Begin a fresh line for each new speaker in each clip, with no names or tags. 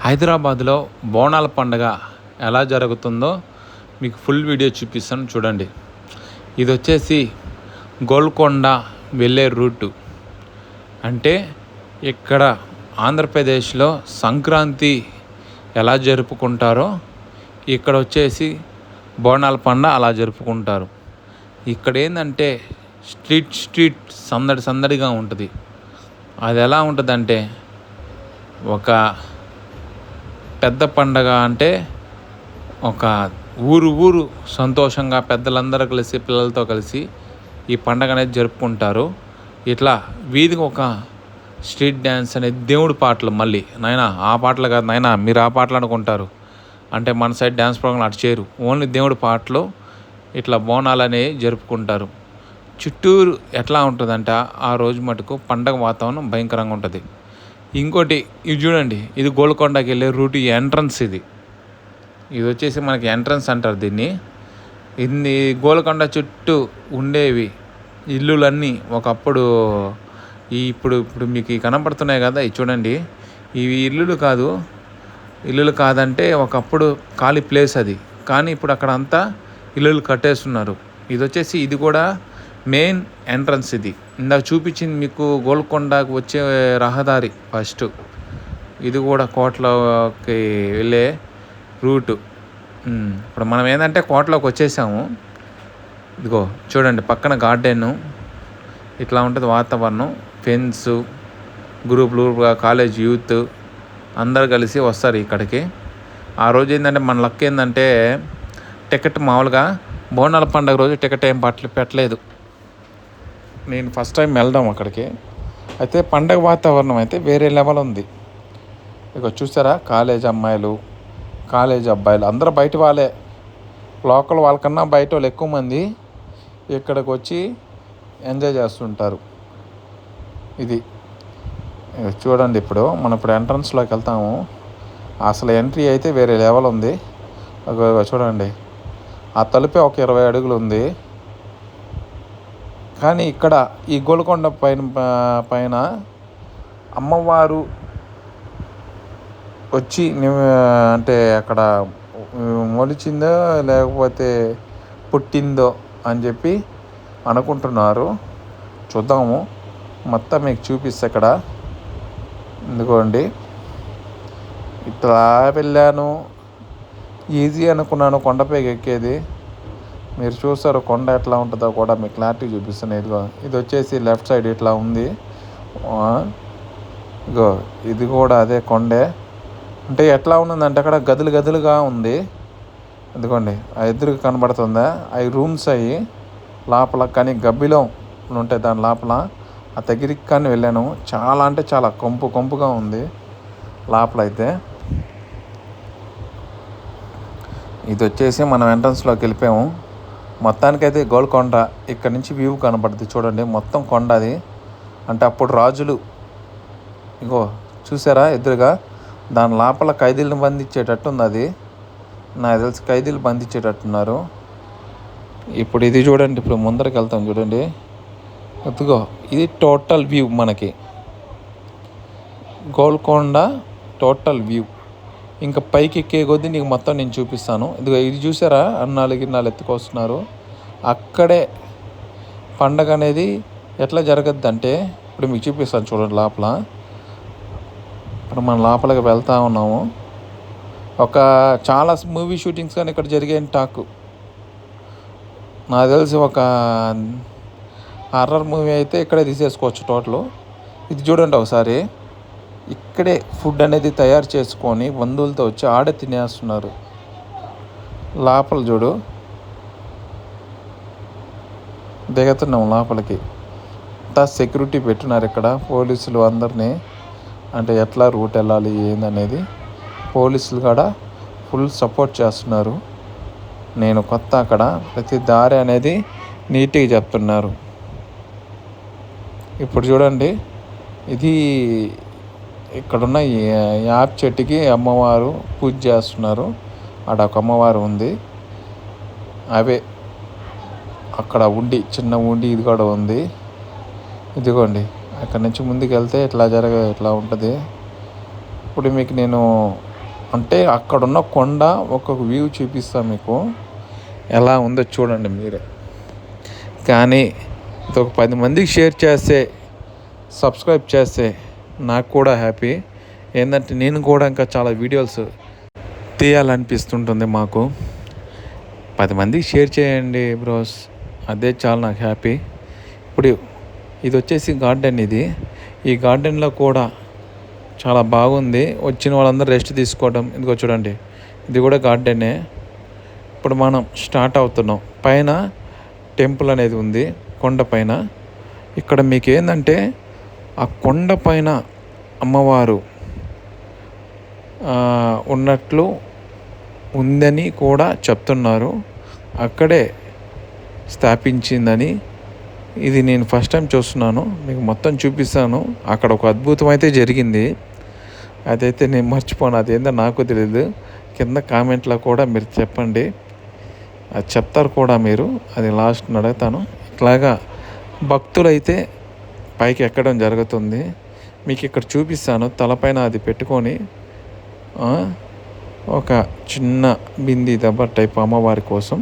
హైదరాబాద్లో బోనాల పండుగ ఎలా జరుగుతుందో మీకు ఫుల్ వీడియో చూపిస్తాను చూడండి. ఇది వచ్చేసి గోల్కొండ వెళ్ళే రూటు. అంటే ఇక్కడ ఆంధ్రప్రదేశ్లో సంక్రాంతి ఎలా జరుపుకుంటారో ఇక్కడ వచ్చేసి బోనాల పండుగ అలా జరుపుకుంటారు. ఇక్కడ ఏంటంటే స్ట్రీట్ సందడిగా ఉంటుంది. అది ఎలా ఉంటుందంటే ఒక పెద్ద పండగ, అంటే ఒక ఊరు సంతోషంగా పెద్దలందరూ కలిసి పిల్లలతో కలిసి ఈ పండగ అనేది జరుపుకుంటారు. ఇట్లా వీధికి ఒక స్ట్రీట్ డ్యాన్స్ అనేది దేవుడి పాటలు, మళ్ళీ నాయన ఆ పాటలు కాదు నాయన మీరు ఆ పాటలు అనుకుంటారు. అంటే మన సైడ్ డ్యాన్స్ ప్రోగ్రాం అటు చేయరు, ఓన్లీ దేవుడి పాటలు ఇట్లా బోనాలు అనేవి జరుపుకుంటారు. చుట్టూరు ఎట్లా ఉంటుందంటే ఆ రోజు మటుకు పండగ వాతావరణం భయంకరంగా ఉంటుంది. ఇంకోటి ఇది చూడండి, ఇది గోల్కొండకి వెళ్ళే రూట్ ఎంట్రన్స్. ఇది వచ్చేసి మనకి ఎంట్రన్స్ అంటారు దీన్ని. ఇన్ని గోల్కొండ చుట్టూ ఉండేవి ఇల్లులన్నీ ఒకప్పుడు ఇప్పుడు మీకు కనపడుతున్నాయి కదా, ఇవి చూడండి. ఇవి ఇల్లులు కాదంటే ఒకప్పుడు ఖాళీ ప్లేస్ అది, కానీ ఇప్పుడు అక్కడ అంతా ఇల్లులు కట్టేస్తున్నారు. ఇది వచ్చేసి ఇది కూడా మెయిన్ ఎంట్రన్స్. ఇది ఇందాక చూపించింది మీకు గోల్కొండకు వచ్చే రహదారి ఫస్ట్. ఇది కూడా కోటలోకి వెళ్ళే రూటు. ఇప్పుడు మనం ఏంటంటే కోటలోకి వచ్చేసాము. ఇదిగో చూడండి, పక్కన గార్డెను ఇట్లా ఉంటుంది వాతావరణం. ఫ్రెండ్స్ గ్రూప్గా కాలేజ్ యూత్ అందరు కలిసి వస్తారు ఇక్కడికి. ఆ రోజు ఏంటంటే మన లక్ ఏంటంటే టికెట్ మామూలుగా బోనాల పండుగ రోజు టికెట్ ఏం పెట్టలేదు. నేను ఫస్ట్ టైం వెళ్దాం అక్కడికి. అయితే పండగ వాతావరణం అయితే వేరే లెవెల్ ఉంది. ఇక చూసారా, కాలేజ్ అమ్మాయిలు కాలేజ్ అబ్బాయిలు అందరూ బయట వాళ్ళే, లోకల్ వాళ్ళకన్నా బయట వాళ్ళు ఎక్కువ మంది ఇక్కడికి వచ్చి ఎంజాయ్ చేస్తుంటారు. ఇది చూడండి, ఇప్పుడు ఎంట్రన్స్లోకి వెళ్తాము. అసలు ఎంట్రీ అయితే వేరే లెవెల్ ఉంది. చూడండి, ఆ తలుపే ఒక 20 అడుగులు ఉంది. కానీ ఇక్కడ ఈ గోల్కొండ పైన అమ్మవారు వచ్చి అంటే అక్కడ మొలిచిందో లేకపోతే పుట్టిందో అని చెప్పి అనుకుంటున్నారు. చూద్దాము, మొత్తం మీకు చూపిస్తే ఇక్కడ. ఎందుకోండి, ఇట్లా వెళ్ళాను, ఈజీ అనుకున్నాను కొండపైకి ఎక్కేది. మీరు చూస్తారు కొండ ఎట్లా ఉంటుందో కూడా మీకు క్లారిటీ చూపిస్తాను. ఇది వచ్చేసి లెఫ్ట్ సైడ్ ఇట్లా ఉంది. ఇగో ఇది కూడా అదే కొండే. అంటే ఎట్లా ఉందంటే అక్కడ గదులుగా ఉంది. ఎందుకోండి, ఆ ఎదురుగా కనబడుతుందా, అవి రూమ్స్ అయ్యి లోపల. కానీ గబ్బిలో ఉంటాయి దాని లోపల. ఆ దగ్గరికి కానీ వెళ్ళాను, చాలా అంటే చాలా కొంపుగా ఉంది లోపల అయితే. ఇది వచ్చేసి మనం ఎంట్రన్స్లోకి వెళ్ళిపోయాము. మొత్తానికైతే గోల్కొండ ఇక్కడ నుంచి వ్యూ కనబడుతుంది. చూడండి, మొత్తం కొండ అది. అంటే అప్పుడు రాజులు, ఇగో చూసారా ఎదురుగా, దాని లోపల ఖైదీలను బంధించేటట్టు ఉంది. అది నాకు తెలిసి ఖైదీలు బంధించేటట్టున్నారు. ఇప్పుడు ఇది చూడండి, ఇప్పుడు ముందరికి వెళ్తాం చూడండి. ఇదిగో ఇది టోటల్ వ్యూ, మనకి గోల్కొండ టోటల్ వ్యూ. ఇంకా పైకి ఎక్కే కొద్దీ నీకు మొత్తం నేను చూపిస్తాను. ఇదిగో ఇది చూసారా, గిన్నాలు ఎత్తుకొస్తున్నారు. అక్కడే పండగ అనేది ఎట్లా జరగద్దు అంటే ఇప్పుడు మీకు చూపిస్తాను చూడండి. లోపల ఇప్పుడు మనం లోపలికి వెళ్తూ ఉన్నాము. చాలా మూవీ షూటింగ్స్ కానీ ఇక్కడ జరిగే టాక్. నాకు తెలిసి ఒక హారర్ మూవీ అయితే ఇక్కడే తీసేసుకోవచ్చు టోటల్. ఇది చూడండి ఒకసారి, ఇక్కడే ఫుడ్ అనేది తయారు చేసుకొని బంధువులతో వచ్చి ఆడే తినేస్తున్నారు. లోపల చూడు, దిగుతున్నాం లోపలికి. అంతా సెక్యూరిటీ పెట్టినారు ఇక్కడ, పోలీసులు అందరినీ. అంటే ఎట్లా రూట్ వెళ్ళాలి ఏందనేది పోలీసులు కూడా ఫుల్ సపోర్ట్ చేస్తున్నారు. నేను కొత్త, అక్కడ ప్రతి దారి అనేది నీట్గా చెప్తున్నారు. ఇప్పుడు చూడండి, ఇది ఇక్కడున్న యాప్ చెట్టుకి అమ్మవారు పూజ చేస్తున్నారు. ఆడ ఒక అమ్మవారు ఉంది. అవే అక్కడ చిన్న ఉండి ఇది కూడా ఉంది. ఇదిగోండి, అక్కడి నుంచి ముందుకు వెళ్తే ఇట్లా ఉంటుంది. ఇప్పుడు మీకు నేను అంటే అక్కడున్న కొండ ఒక్కొక్క వ్యూ చూపిస్తా మీకు, ఎలా ఉందో చూడండి మీరే. కానీ ఇది ఒక 10 మందికి షేర్ చేస్తే, సబ్స్క్రైబ్ చేస్తే నాకు కూడా హ్యాపీ. ఏంటంటే నేను కూడా ఇంకా చాలా వీడియోస్ తీయాలనిపిస్తుంటుంది మాకు. 10 మందికి షేర్ చేయండి బ్రోస్, అదే చాలా నాకు హ్యాపీ. ఇప్పుడు ఇది వచ్చేసి గార్డెన్. ఈ గార్డెన్లో కూడా చాలా బాగుంది. వచ్చిన వాళ్ళందరూ రెస్ట్ తీసుకోవడం. ఇదిగో చూడండి, ఇది కూడా గార్డెనే. ఇప్పుడు మనం స్టార్ట్ అవుతున్నాం. పైన టెంపుల్ అనేది ఉంది కొండ పైన. ఇక్కడ మీకు ఏంటంటే ఆ కొండ పైన అమ్మవారు ఉన్నట్లు ఉందని కూడా చెప్తున్నారు. అక్కడే స్థాపించిందని. ఇది నేను ఫస్ట్ టైం చూస్తున్నాను, మీకు మొత్తం చూపిస్తాను. అక్కడ ఒక అద్భుతం అయితే జరిగింది, అదైతే నేను మర్చిపోను. అదేందో నాకు తెలియదు. కింద కామెంట్లో కూడా మీరు చెప్పండి, అది చెప్తారు కూడా మీరు. అది లాస్ట్ అడుగుతాను. ఇట్లాగా భక్తులైతే పైకి ఎక్కడం జరుగుతుంది. మీకు ఇక్కడ చూపిస్తాను. తలపైన అది పెట్టుకొని ఒక చిన్న బింది దెబ్బ టైప్ అమ్మవారి కోసం.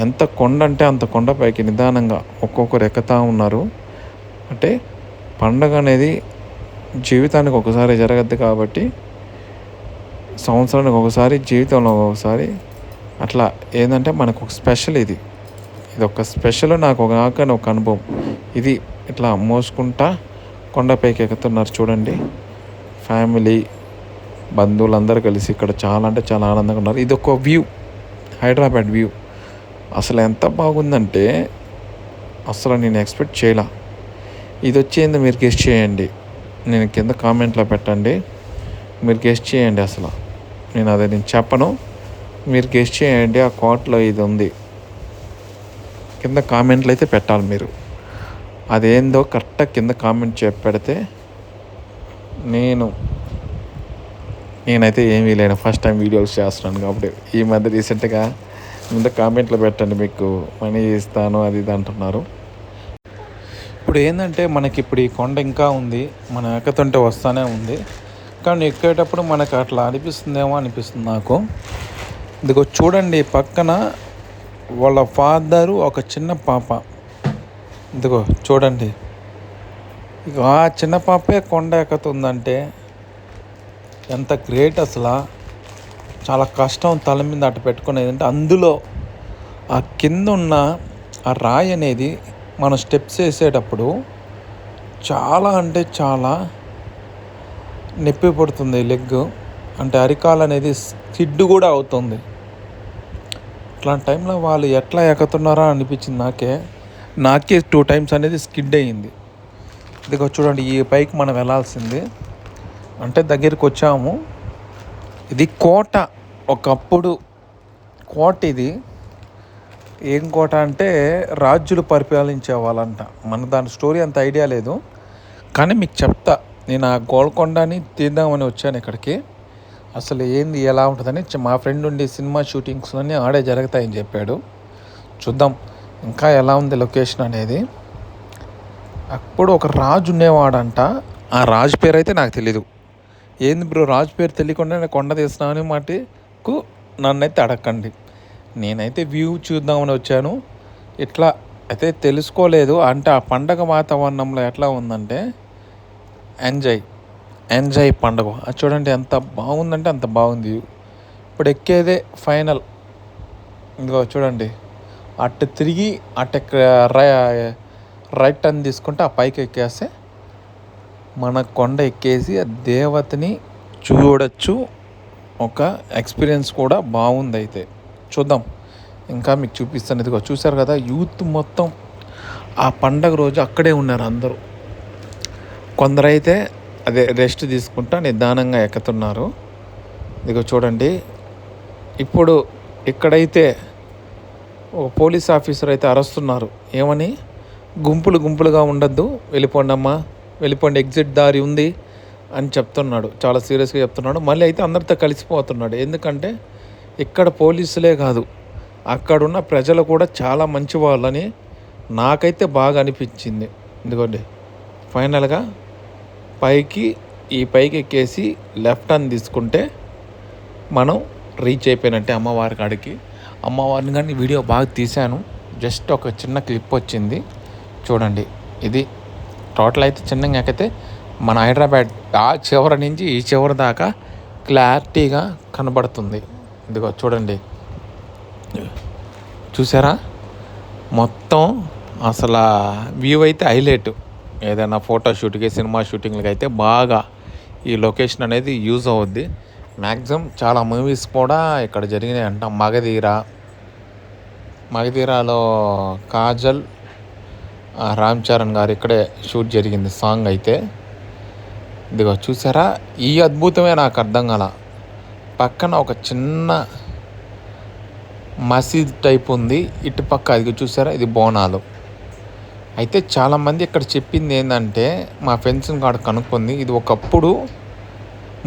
ఎంత కొండ అంటే అంత కొండ పైకి నిదానంగా ఒక్కొక్కరు ఎక్కుతూ ఉన్నారు. అంటే పండగ అనేది జీవితానికి ఒకసారి జరగద్దు కాబట్టి, సంవత్సరానికి ఒకసారి, జీవితంలో ఒకసారి అట్లా ఏంటంటే మనకు ఒక స్పెషల్. ఇది ఒక స్పెషల్. నాకు ఒక అనుభవం ఇది. ఇట్లా మోసుకుంటా కొండపైకి ఎక్కుతున్నారు చూడండి. ఫ్యామిలీ, బంధువులందరూ కలిసి ఇక్కడ చాలా అంటే చాలా ఆనందంగా ఉన్నారు. ఇది ఒక వ్యూ, హైదరాబాద్ వ్యూ. అసలు ఎంత బాగుందంటే అసలు నేను ఎక్స్పెక్ట్ చేయలే. ఇది వచ్చేంది మీరు గెస్ట్ చేయండి. నేను కింద కామెంట్లో పెట్టండి, మీరు గెస్ట్ చేయండి. అసలు నేను చెప్పను, మీరు గెస్ట్ చేయండి. ఆ కోట్లో ఇది ఉంది, కింద కామెంట్లు అయితే పెట్టాలి మీరు. అదేందో కరెక్ట్గా కింద కామెంట్ పెడితే నేనైతే ఏమీ లేను. ఫస్ట్ టైం వీడియోస్ చేస్తున్నాను కాబట్టి. ఈ మధ్య రీసెంట్గా ముందు కామెంట్లో పెట్టండి, మీకు మనీ ఇస్తాను అది ఇది అంటున్నారు. ఇప్పుడు ఏంటంటే మనకి ఇప్పుడు ఈ కొండ ఇంకా ఉంది, మనం ఎక్కుతుంటే వస్తూనే ఉంది. కానీ ఎక్కేటప్పుడు మనకు అట్లా అనిపిస్తుందేమో అనిపిస్తుంది నాకు. ఇదిగో చూడండి, పక్కన వాళ్ళ ఫాదరు, ఒక చిన్న పాప. ఇదిగో చూడండి, ఇక ఆ చిన్న పాపే కొండ ఎక్కుతుందంటే ఎంత గ్రేట్ అసలు. చాలా కష్టం తల మీద అటు పెట్టుకునేది. అంటే అందులో ఆ కింద ఉన్న ఆ రాయి అనేది మనం స్టెప్స్ వేసేటప్పుడు చాలా అంటే చాలా నొప్పి పడుతుంది లెగ్. అంటే అరికాలు అనేది స్కిడ్ కూడా అవుతుంది. ఇట్లాంటి టైంలో వాళ్ళు ఎట్లా ఎక్కుతున్నారా అనిపించింది నాకే 2 times అనేది స్కిడ్ అయ్యింది. ఇదిగో చూడండి, ఈ పైకి మనం వెళ్ళాల్సింది. అంటే దగ్గరికి వచ్చాము. ఇది కోట, ఒకప్పుడు కోట. ఇది ఏం కోట అంటే రాజులు పరిపాలించే వాళ్ళంట. మన దాని స్టోరీ అంత ఐడియా లేదు, కానీ మీకు చెప్తా. నేను ఆ గోల్కొండని తీద్దామని వచ్చాను ఇక్కడికి. అసలు ఏంది ఎలా ఉంటుందని మా ఫ్రెండ్ ఉండి సినిమా షూటింగ్స్ అన్నీ ఆడే జరుగుతాయని చెప్పాడు. చూద్దాం ఇంకా ఎలా ఉంది లొకేషన్ అనేది. అప్పుడు ఒక రాజు ఉండేవాడంట. ఆ రాజు పేరు అయితే నాకు తెలీదు. ఏంది బ్రో రాజు పేరు తెలియకుండా నేను కొండ తీస్తున్నామని మాటకు నన్నైతే అడగండి. నేనైతే వ్యూ చూద్దామని వచ్చాను. ఇట్లా అయితే తెలుసుకోలేదు. అంటే ఆ పండగ వాతావరణంలో ఎట్లా ఉందంటే ఎంజాయ్ పండగ. అది చూడండి ఎంత బాగుందంటే అంత బాగుంది. ఇప్పుడు ఎక్కేదే ఫైనల్. ఇంకో చూడండి, అటు తిరిగి అటు రైట్ టర్న్ తీసుకుంటే ఆ పైకి ఎక్కేస్తే మన కొండ ఎక్కేసి ఆ దేవతని చూడొచ్చు. ఒక ఎక్స్పీరియన్స్ కూడా బాగుంది. అయితే చూద్దాం, ఇంకా మీకు చూపిస్తాను. ఇదిగో చూసారు కదా, యూత్ మొత్తం ఆ పండగ రోజు అక్కడే ఉన్నారు అందరూ. కొందరైతే అదే రెస్ట్ తీసుకుంటా నిదానంగా ఎక్కుతున్నారు. ఇదిగో చూడండి, ఇప్పుడు ఇక్కడైతే ఒక పోలీస్ ఆఫీసర్ అయితే అరుస్తున్నారు. ఏమని? గుంపులుగా ఉండద్దు, వెళ్ళిపోండి అమ్మా, వెళ్ళిపోండి, ఎగ్జిట్ దారి ఉంది అని చెప్తున్నాడు. చాలా సీరియస్గా చెప్తున్నాడు. మళ్ళీ అయితే అందరితో కలిసిపోతున్నాడు. ఎందుకంటే ఇక్కడ పోలీసులే కాదు, అక్కడున్న ప్రజలు కూడా చాలా మంచి వాళ్ళని నాకైతే బాగా అనిపించింది. ఎందుకంటే ఫైనల్గా పైకి ఎక్కేసి లెఫ్ట్ హ్యాండ్ తీసుకుంటే మనం రీచ్ అయిపోయినట్టే అమ్మవారి కాడికి. అమ్మవారిని కానీ వీడియో బాగా తీశాను, జస్ట్ ఒక చిన్న క్లిప్ వచ్చింది చూడండి. ఇది టోటల్ అయితే చిన్నగా ఎక్కితే మన హైదరాబాద్ ఆ చివరి నుంచి ఈ చివరి దాకా క్లారిటీగా కనబడుతుంది. ఇదిగో చూడండి, చూసారా? మొత్తం అసలు వ్యూ అయితే హైలైట్. ఏదైనా ఫోటో షూట్కి, సినిమా షూటింగ్లకి అయితే బాగా ఈ లొకేషన్ అనేది యూజ్ అవుద్ది. మ్యాక్సిమం చాలా మూవీస్ కూడా ఇక్కడ జరిగినాయి అంట. మగధీరాలో కాజల్, రామ్ చరణ్ గారు ఇక్కడే షూట్ జరిగింది సాంగ్ అయితే. ఇదిగో చూసారా? ఈ అద్భుతమే నాకు అర్థం కాల. పక్కన ఒక చిన్న మసీద్ టైప్ ఉంది, ఇటు పక్క అది చూసారా? ఇది బోనాలు. అయితే చాలామంది ఇక్కడ చెప్పింది ఏంటంటే, మా ఫ్రెండ్స్ని కాడ కనుక్కుంది, ఇది ఒకప్పుడు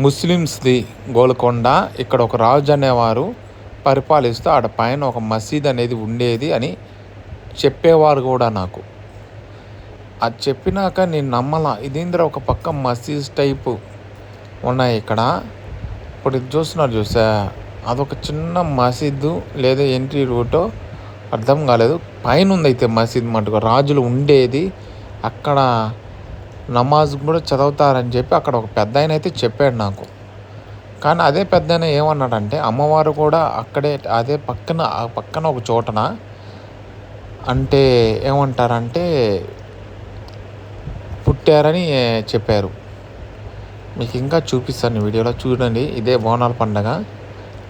ముస్లిమ్స్ది గోల్కొండ, ఇక్కడ ఒక రాజు అనేవారు పరిపాలిస్తూ ఆడ పైన ఒక మసీద్ అనేది ఉండేది అని చెప్పేవారు కూడా నాకు. అది చెప్పినాక నేను నమ్మలా. ఇదేంద్ర ఒక పక్క మసీద్ టైపు ఉన్నాయి ఇక్కడ. ఇప్పుడు ఇది చూసా, అదొక చిన్న మసీదు లేదా ఎంట్రీ రూటో అర్థం కాలేదు. పైన ఉంది అయితే మసీద్ మటుకు రాజులు ఉండేది, అక్కడ నమాజ్ కూడా చదువుతారని చెప్పి అక్కడ ఒక పెద్ద ఆయన అయితే చెప్పాడు నాకు. కానీ అదే పెద్ద ఆయన ఏమన్నాడంటే, అమ్మవారు కూడా అక్కడే అదే పక్కన ఒక చోటన, అంటే ఏమంటారంటే పుట్టారని చెప్పారు. మీకు ఇంకా చూపిస్తాను వీడియోలో చూడండి. ఇదే బోనాల పండగ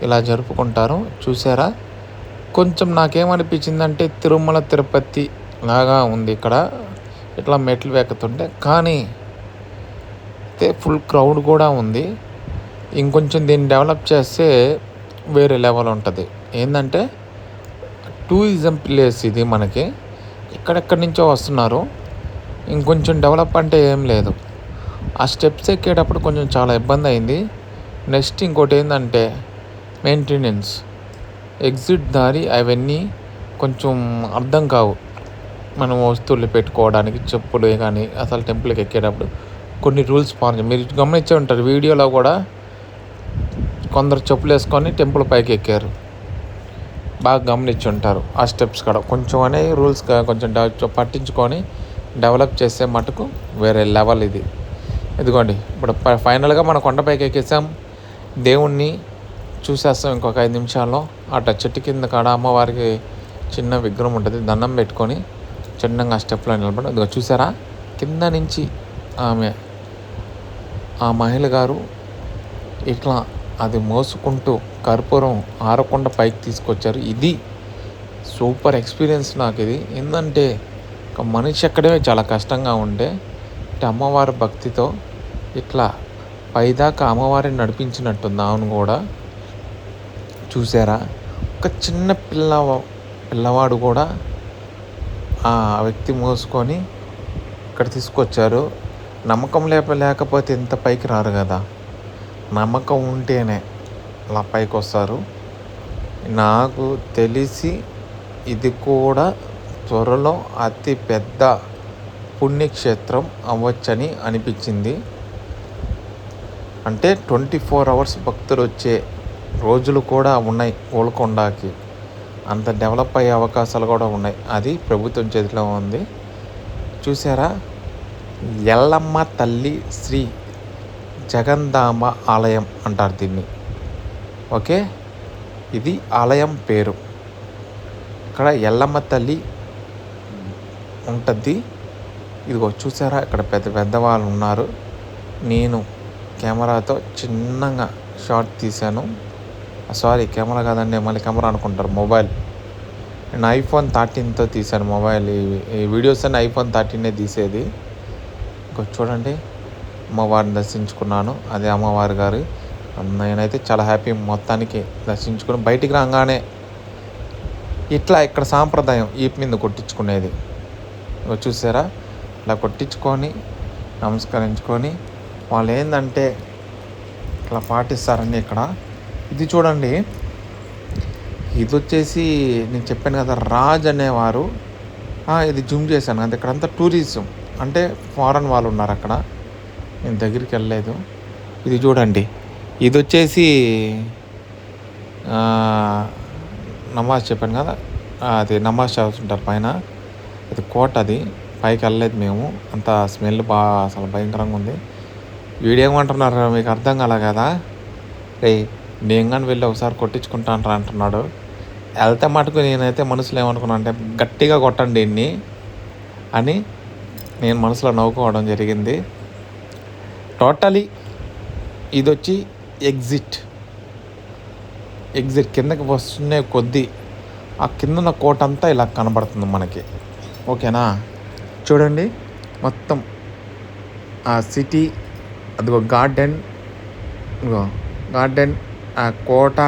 ఇలా జరుపుకుంటారు, చూసారా? కొంచెం నాకేమనిపించిందంటే తిరుమల తిరుపతి లాగా ఉంది ఇక్కడ, ఇట్లా మెట్లు ఎక్కుతుంటే. కానీ అయితే ఫుల్ క్రౌడ్ కూడా ఉంది. ఇంకొంచెం దీన్ని డెవలప్ చేస్తే వేరే లెవెల్ ఉంటుంది. ఏంటంటే టూరిజం ప్లేస్ ఇది, మనకి ఎక్కడెక్కడి నుంచో వస్తున్నారు. ఇంకొంచెం డెవలప్ అంటే ఏం లేదు. ఆ స్టెప్స్ ఎక్కేటప్పుడు కొంచెం చాలా ఇబ్బంది అయింది. నెక్స్ట్ ఇంకోటి ఏంటంటే మెయింటెనెన్స్, ఎగ్జిట్ దారి అవన్నీ కొంచెం అర్థం కావు. మనం వస్తువులు పెట్టుకోవడానికి చెప్పులు కానీ, అసలు టెంపుల్కి ఎక్కేటప్పుడు కొన్ని రూల్స్ ఫాలో. మీరు గమనించే ఉంటారు వీడియోలో కూడా, కొందరు చెప్పులు వేసుకొని టెంపుల్ పైకి ఎక్కారు, బాగా గమనించి ఉంటారు. ఆ స్టెప్స్ కూడా కొంచెం అనే రూల్స్ కొంచెం పట్టించుకొని డెవలప్ చేసే మటుకు వేరే లెవెల్ ఇది. ఇదిగోండి, ఇప్పుడు ఫైనల్గా మనం కొండపైకి ఎక్కేసాం, దేవుణ్ణి చూసేస్తాం ఇంకొక 5 నిమిషాల్లో. అట్లా చెట్టు కింద కాడ అమ్మవారికి చిన్న విగ్రహం ఉంటుంది, దండం పెట్టుకొని చిన్నగా స్టెప్లో నిలబడి. ఇదిగో చూసారా? కింద నుంచి ఆ మహిళ గారు ఇట్లా అది మోసుకుంటూ కర్పూరం ఆరకుండా పైకి తీసుకొచ్చారు. ఇది సూపర్ ఎక్స్పీరియన్స్ నాకు ఇది. ఏంటంటే ఒక మనిషి ఎక్కడమే చాలా కష్టంగా ఉంటే అమ్మవారి భక్తితో ఇట్లా పైదాకా అమ్మవారిని నడిపించినట్టుంది. అవును కూడా చూసారా? ఒక చిన్న పిల్లవాడు కూడా ఆ వ్యక్తి మోసుకొని ఇక్కడ తీసుకొచ్చారు. నమ్మకం లేకపోతే ఇంత పైకి రారు కదా, నమ్మకం ఉంటేనే అలా పైకి వస్తారు. నాకు తెలిసి ఇది కూడా త్వరలో అతి పెద్ద పుణ్యక్షేత్రం అవ్వచ్చని అనిపించింది. అంటే 24 hours భక్తులు వచ్చే రోజులు కూడా ఉన్నాయి గోల్కొండకి. అంత డెవలప్ అయ్యే అవకాశాలు కూడా ఉన్నాయి. అది ప్రభుత్వం చేతిలో ఉంది. చూసారా? ఎల్లమ్మ తల్లి శ్రీ జగందాంబ ఆలయం అంటారు దీన్ని. ఓకే, ఇది ఆలయం పేరు. ఇక్కడ ఎల్లమ్మ తల్లి ఉంటుంది. ఇదిగో చూసారా? ఇక్కడ పెద్ద వాళ్ళు ఉన్నారు. నేను కెమెరాతో చిన్నగా షార్ట్ తీశాను. సారీ, కెమెరా కాదండి, మళ్ళీ కెమెరా అనుకుంటారు, మొబైల్. నేను iPhone 13తో తీశాను మొబైల్. ఈ వీడియోస్ అన్నీ iPhone 13 తీసేది. ఇంకో చూడండి, అమ్మవారిని దర్శించుకున్నాను. అదే అమ్మవారి గారు. నేనైతే చాలా హ్యాపీ. మొత్తానికి దర్శించుకుని బయటికి రాగానే ఇట్లా ఇక్కడ సాంప్రదాయం ఈపు మీద కొట్టించుకునేది. చూసారా? ఇలా కొట్టించుకొని నమస్కరించుకొని వాళ్ళు ఏంటంటే ఇట్లా పాటిస్తారని ఇక్కడ. ఇది చూడండి, ఇది వచ్చేసి నేను చెప్పాను కదా రాజ్ అనేవారు. ఇది జూమ్ చేశాను కదా, ఇక్కడంతా టూరిజం అంటే ఫారెన్ వాళ్ళు ఉన్నారు అక్కడ. నేను దగ్గరికి వెళ్ళలేదు. ఇది చూడండి, ఇది వచ్చేసి
నమాజ్ చెప్పాను కదా, అది నమాజ్ చదువుతుంటారు పైన. అది కోట, అది పైకి వెళ్ళలేదు మేము. అంత స్మెల్ బాగా అసలు భయంకరంగా ఉంది. వీడేమంటున్నారు మీకు అర్థం కాలే కదా, రే నేను కానీ వెళ్ళి ఒకసారి కొట్టించుకుంటాను అంటున్నాడు. వెళ్తే మటుకు నేనైతే మనసులో ఏమనుకున్నాను అంటే గట్టిగా కొట్టండి ఇన్ని అని నేను మనసులో నవ్వుకోవడం జరిగింది. టోటలీ ఇది వచ్చి ఎగ్జిట్ కిందకి వస్తున్నే కొద్దీ ఆ కిందన్న కోట అంతా ఇలా కనబడుతుంది మనకి. ఓకేనా, చూడండి మొత్తం ఆ సిటీ, అదిగో గార్డెన్, ఆ కోట,